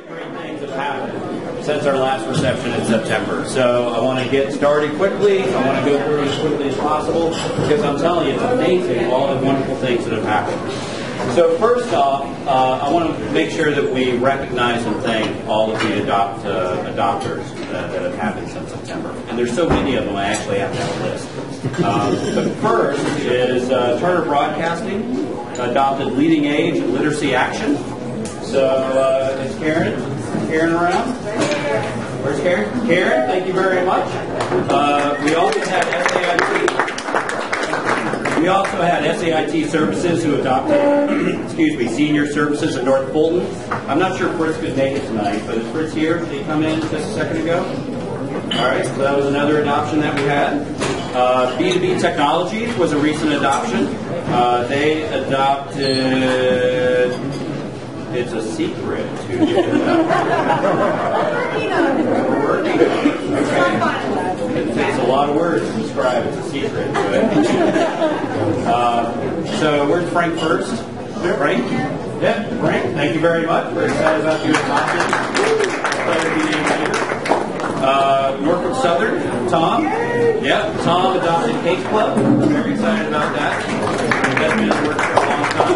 great things have happened since our last reception in September. So I want to get started quickly. I want to go through as quickly as possible because I'm telling you, it's amazing all the wonderful things that have happened. So first off, I want to make sure that we recognize and thank all of the adopters that have happened since September. And there's so many of them, I actually have to have a list. The first is Turner Broadcasting adopted Leading Age and Literacy Action. So is Karen around? Where's Karen? Karen, thank you very much. We also had SAIT. We also had SAIT Services who adopted, Senior Services in North Fulton. I'm not sure if Fritz could make it tonight, but is Fritz here? Did he come in just a second ago? All right, so that was another adoption that we had. B2B Technologies was a recent adoption. They adopted, it's a secret who did that. We're working on it. Okay. It takes a lot of words to describe it's a secret. So where's Frank first? Frank? Yeah, Frank, thank you very much. We're excited about your adoption. Pleasure to be named later. Norfolk Southern, Tom. Yeah, Tom adopted Case Club. Very excited about that. That's been his work for a long time.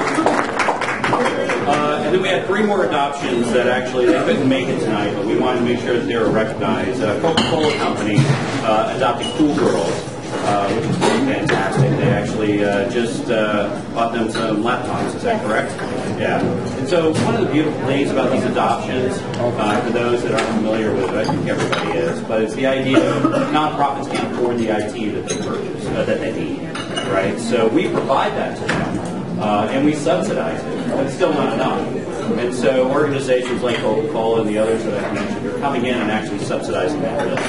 And then we had 3 more adoptions that actually they couldn't make it tonight, but we wanted to make sure that they were recognized. CocaCola Company adopted Cool Girls, which is pretty fantastic. They actually just bought them some laptops. Is that correct? Yeah. And so one of the beautiful things about these adoptions, for those that aren't familiar with it, I think everybody is, but it's the idea that nonprofits can't afford the IT that they purchase, that they need, right? So we provide that to them. And we subsidize it, but it's still not enough. And so organizations like CocaCola and the others that I mentioned are coming in and actually subsidizing that bill.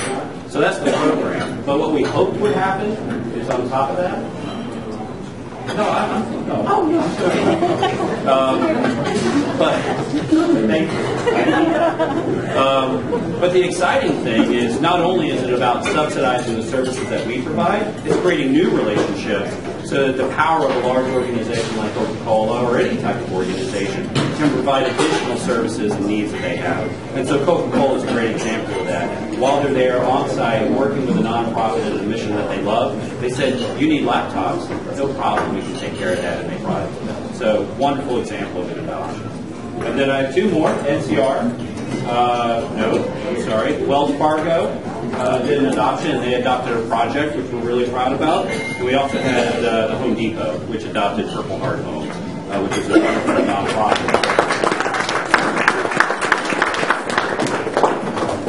So that's the program. But what we hoped would happen is on top of that. No, no. Oh, no. Thank you. But the exciting thing is not only is it about subsidizing the services that we provide, it's creating new relationships so that the power of a large organization like Coca-Cola or any type of organization can provide additional services and needs that they have. And so Coca-Cola is a great example of that. While they're there on site working with a nonprofit and a mission that they love, they said, you need laptops, no problem, we can take care of that, and they brought it to them. So wonderful example of an adoption. And then I have 2 more, NCR. Wells Fargo did an adoption, and they adopted a project, which we're really proud about. And we also had the Home Depot, which adopted Purple Heart Homes, which is a wonderful nonprofit.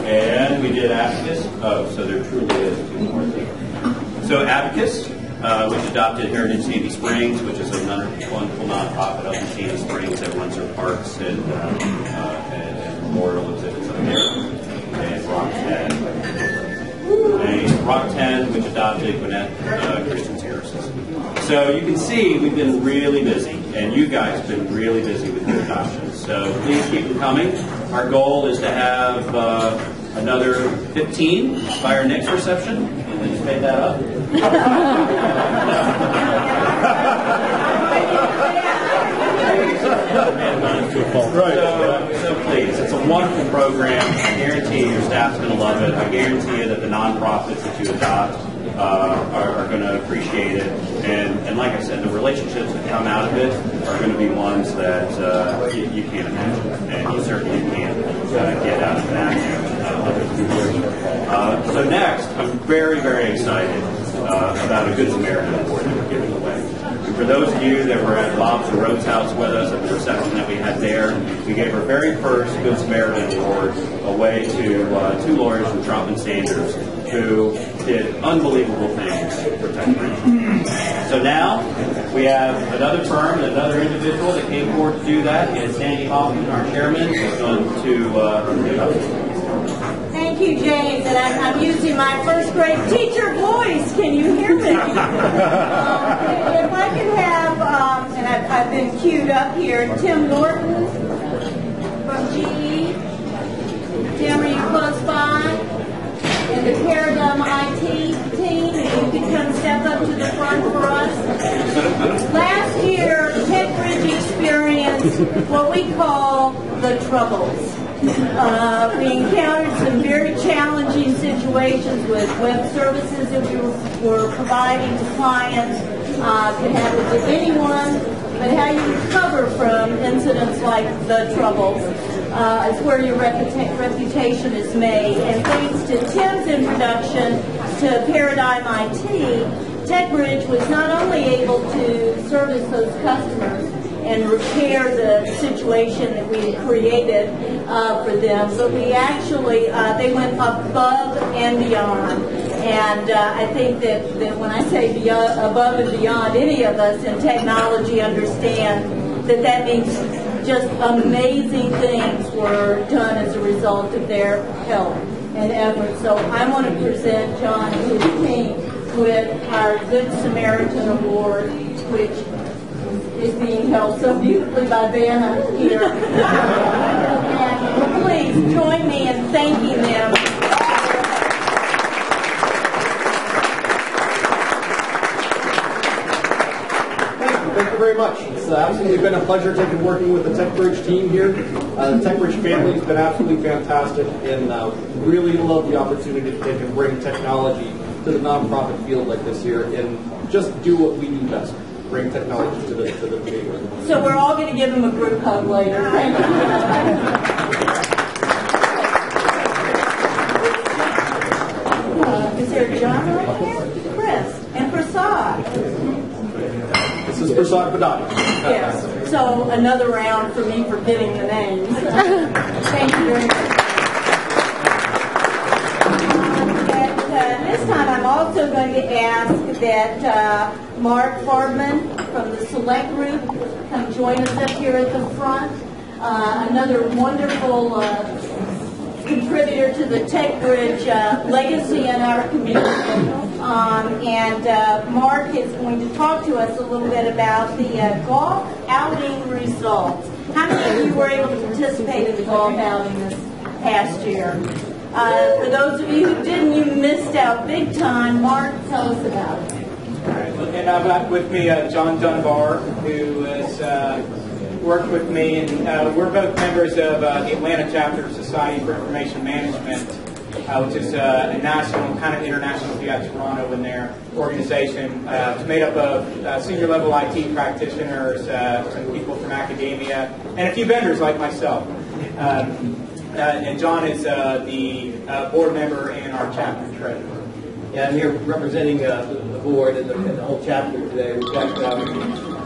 And we did Abacus. Oh, so there truly is 2 more things. So Abacus, which adopted Heritage Sandy Springs, which is a wonderful nonprofit up in Sandy Springs that runs their parks and memorial exhibits up there. And Rock 10, which adopted Gwinnett Christian Terraces. So you can see we've been really busy, and you guys have been really busy with your adoptions. So please keep them coming. Our goal is to have another 15 by our next reception. Can you just make that up? So please, it's a wonderful program. I guarantee you your staff's going to love it. I guarantee you that the nonprofits that you adopt are going to appreciate it. And like I said, the relationships that come out of it are going to be ones that you can't imagine. And you certainly can't get out of that. So next, I'm very, very excited about a Good Samaritan Award that we're giving away. And for those of you that were at Bob's and Rhodes' house with us at the reception that we had there, we gave our very first Good Samaritan Award away to 2 lawyers from Trump and Sanders who did unbelievable things for TechBridge. So now we have another firm and another individual that came forward to do that. And Sandy Hoffman, our chairman, is going to Thank you, James. And I'm using my first grade teacher voice. Can you hear me? If I can have, and I've been queued up here, Tim Norton from GE. Tim, are you close by? And the Paradigm IT team, if you could come step up to the front for us. Last year, TechBridge experienced what we call the troubles. We encountered some very challenging situations with web services that we were providing to clients. Could happen to anyone, but how you recover from incidents like the Troubles is where your reputation is made. And thanks to Tim's introduction to Paradigm IT, TechBridge was not only able to service those customers and repair the situation that we had created for them, but we actually, they went above and beyond. And I think that when I say beyond, above and beyond, any of us in technology understand that that means just amazing things were done as a result of their help and effort. So I want to present John and his team with our Good Samaritan Award, which is being held so beautifully by Vanna here. And please join me in thanking them. Thank you very much. It's absolutely been a pleasure working with the TechBridge team here. The TechBridge family has been absolutely fantastic, and really love the opportunity to bring technology to the nonprofit field like this here, and just do what we do best. Bring technology to the table. So we're all going to give them a group hug later. Thank you. Is there John right here? Chris and Prasad. This is Prasad Badani. Yes. So another round for me forgetting the names. Thank you very much. This time I'm also going to ask that Mark Farbman from the Select Group come join us up here at the front. Another wonderful contributor to the TechBridge legacy in our community. Mark is going to talk to us a little bit about the golf outing results. How many of you were able to participate in the golf outing this past year? For those of you who didn't, you missed out big time. Mark, tell us about it. All right, and I've got with me John Dunbar, who has worked with me, and we're both members of the Atlanta chapter of Society for Information Management, which is a national, kind of international, if you got Toronto in their organization. It's made up of senior level IT practitioners, some people from academia, and a few vendors like myself. And John is the board member and our chapter treasurer. Yeah, I'm here representing the board and the whole chapter today. We've got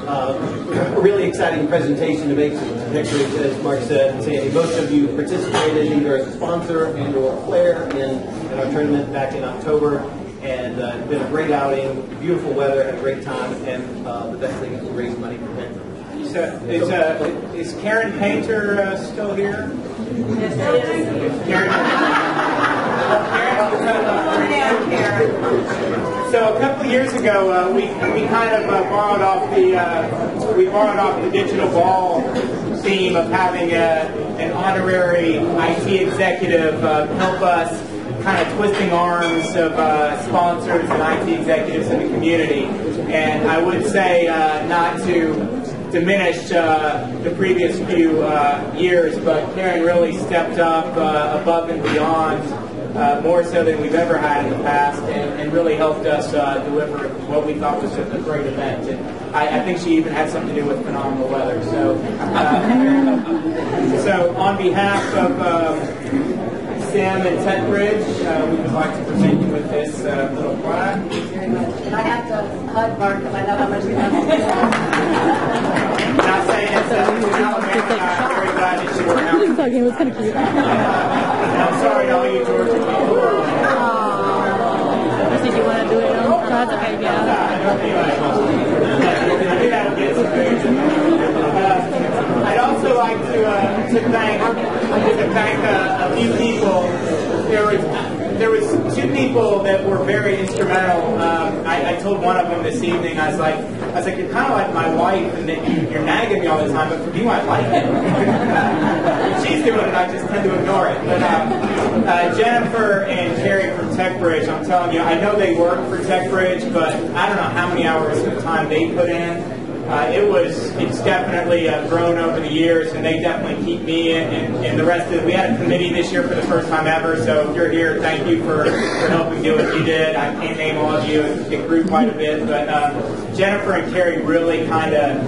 a really exciting presentation to make to TechBridge, as Mark said, and Sandy. Most of you participated either as a sponsor and or player in our tournament back in October. And it's been a great outing, beautiful weather, had a great time, and the best thing is to raise money for Painter. So is Karen Painter still here? Yes, So a couple of years ago, we kind of borrowed off the digital ball theme of having an honorary IT executive help us, kind of twisting arms of sponsors and IT executives in the community. And I would say not to diminish the previous few years, but Karen really stepped up above and beyond, more so than we've ever had in the past, and really helped us deliver what we thought was a great event. And I think she even had something to do with phenomenal weather. So, so on behalf of Sam and TechBridge, we would like to present you with this little plaque. And I have to hug Mark because I know how much we have to do. Not saying it's very glad that you were out. It was kind of cute. I'm sorry, all you Georgia people. Did you want to do it? No, that's okay, yeah. I'd also like to thank a few people. There was two people that were very instrumental. I told one of them this evening. I was like, you're kind of like my wife, and that you're nagging me all the time. But for you, I like it. She's doing it. I just tend to ignore it. But Jennifer and Carrie from TechBridge, I'm telling you, I know they work for TechBridge, but I don't know how many hours of time they put in. it's definitely grown over the years, and they definitely keep me and the rest of it. We had a committee this year for the first time ever, so if you're here, thank you for helping do what you did. I can't name all of you. It grew quite a bit, but Jennifer and Carrie really kind of,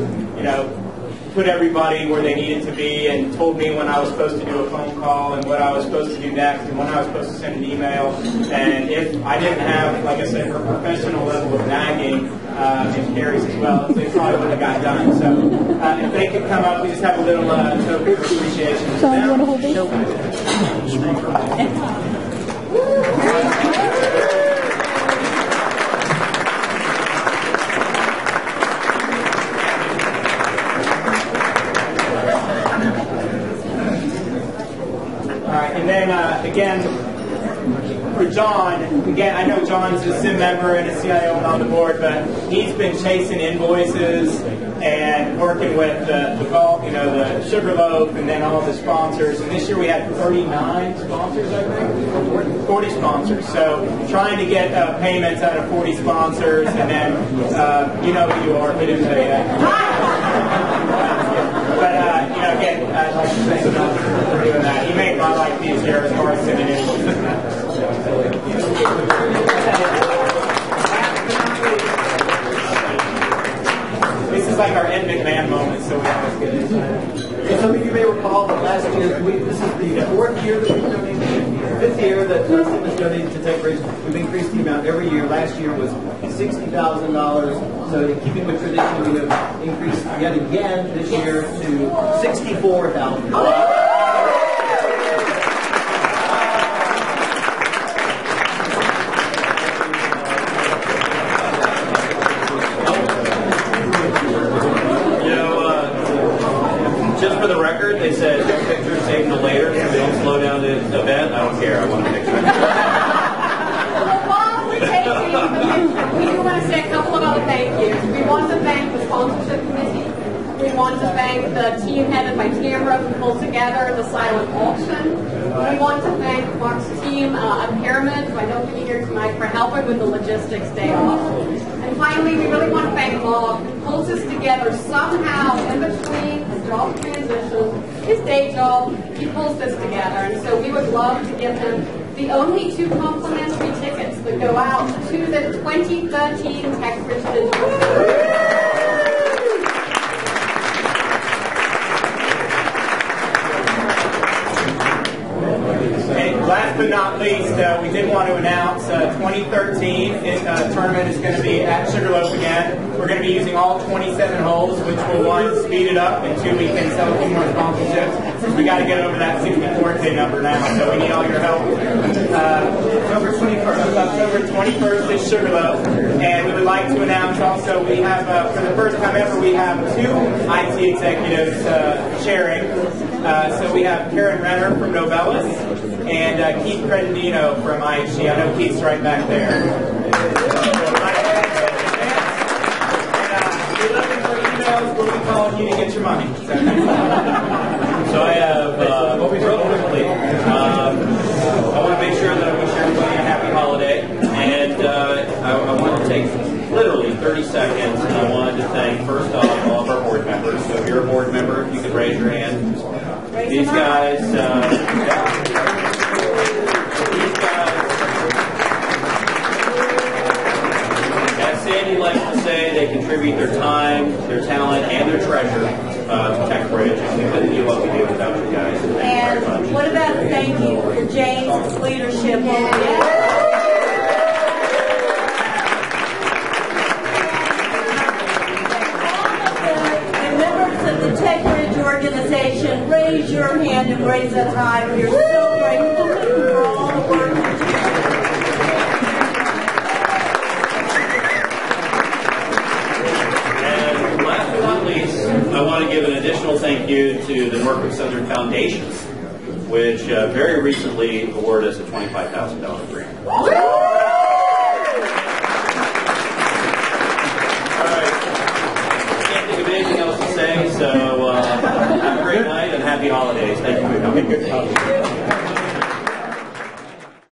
put everybody where they needed to be and told me when I was supposed to do a phone call and what I was supposed to do next and when I was supposed to send an email. And if I didn't have, like I said, her professional level of nagging, and Carrie's as well, they probably wouldn't have got done. So if they could come up, we just have a little token of appreciation. So you want to hold this? And then, again, for John, again, I know John's a SIM member and a CIO on the board, but he's been chasing invoices and working with the golf, the Sugarloaf, and then all the sponsors. And this year we had 39 sponsors, I think, 40 sponsors. So trying to get payments out of 40 sponsors, and then you know who you are if I didn't tell you that. But, again, I'd like to thank him for doing that. He made my life easier as far as sending invoices. This is like our Ed McMahon moment, so we always get it. So some of you may recall that last year, this is the fourth year that we've donated, fifth year that SIM has donated to TechBridge. We've increased the amount every year. Last year was $60,000. So in keeping with tradition, we have increased yet again this year to $64,000. Just for the record, they said no pictures saved till later, so they don't slow down the event. I don't care. I want a picture. Well, while we're taking, we do want to say a couple of other thank yous. We want to thank the sponsorship committee. We want to thank the team headed by Tamara who pulled together the silent auction. We want to thank Mark's team at Pyramid, who I know can be here tonight, for helping with the logistics day off. And finally, we really want to thank Bob, who pulls us together somehow in between his job transition, his day job. He pulls this together, and so we would love to give him the only 2 complimentary tickets that go out to the 2013 TechBridge Digital. Last but not least, we did want to announce 2013 tournament is going to be at Sugarloaf again. We're going to be using all 27 holes, which will, 1, speed it up, and 2, we can sell a few more sponsorships. Since we got to get over that 64K number now, so we need all your help. October 21st is Sugarloaf, and we would like to announce also we have, for the first time ever, we have 2 IT executives sharing. So we have Karen Renner from Novellus and Keith Credendino from IHG. I know Keith's right back there. And if you're looking for emails, we'll be calling you to get your money. So I have, real quickly, I want to make sure that I wish everybody a happy holiday, and I want to take literally 30 seconds, and I wanted to thank, first off, all of our board members. So if you're a board member, if you could raise your hand. These guys, as Sandy likes to say, they contribute their time, their talent, and their treasure to TechBridge, and we couldn't do what we do without you guys. Thank you very much. And what about thank you for James' leadership? TechBridge organization, raise your hand and raise it high. We're so grateful for all the work you do. And last but not least, I want to give an additional thank you to the Norfolk Southern Foundation, which very recently awarded us a $25,000 grant.